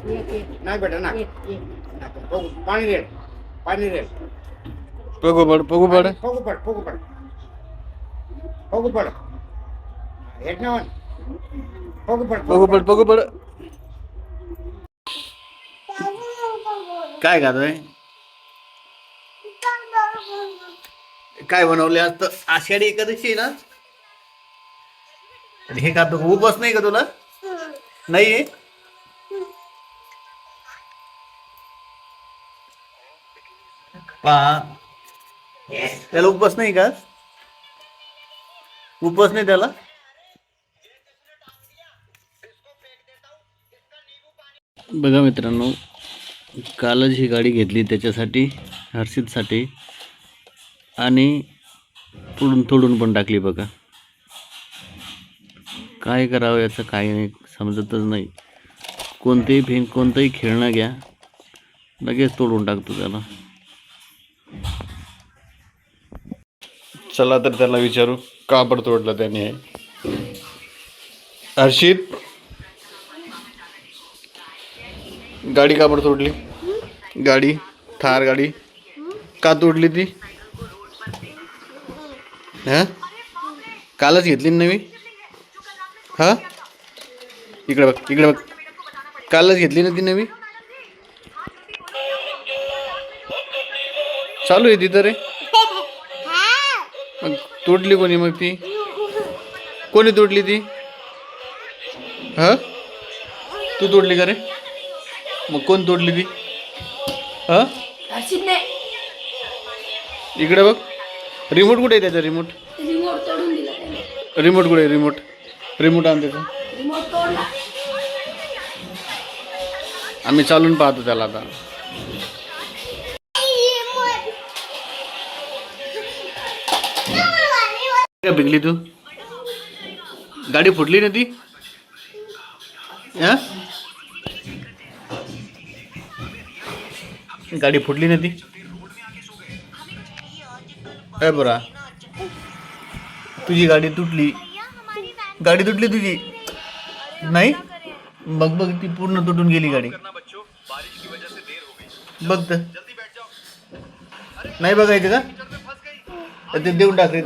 नाही बेटा ना पाणी रेड पाणी रेड पगू पड फोगू पड फोगू पड फोगू पड हेड ना फोगू पगू पड काय खातोय काय बनवले आज तर आषाढी एकादशी आहे ना हे खातो उपास नाही का तुला नाही पहा त्याला उपवास नाही का उपवास नाही त्याला बघा मित्रांनो कालच ही गाडी घेतली त्याच्यासाठी हर्षितसाठी आणि तोडून पण टाकली बघा काय करावं याचं काही नाही समजतच नाही कोणतंही खेळणं घ्या लगेच तोडून टाकतो त्याला चला तर त्याला विचारू का बरं तोडलं त्याने हर्षित गाडी का बरं तोडली गाडी थार गाडी का तोडली ती हा कालच घेतली ना नवी हा इकडे बघ कालच घेतली ना ती नवी चालू आहे ती तर रे मग तोडली कोणी मग ती कोणी तोडली ती हा तू तोडली का रे मग कोण तोडली ती हा इकडे बघ रिमोट कुठे आहे त्याचा रिमोट रिमोट कुठे आहे रिमोट आण त्याचा आम्ही चालून पाहतो त्याला आता काय बिगली तू गाडी फुटली ना ती हा गाडी फुटली ना ती काय बरा तुझी गाडी तुटली तुझी नाही बघ ती पूर्ण तुटून गेली गाडी बघ तर नाही बघायचं का ते देऊन टाक रे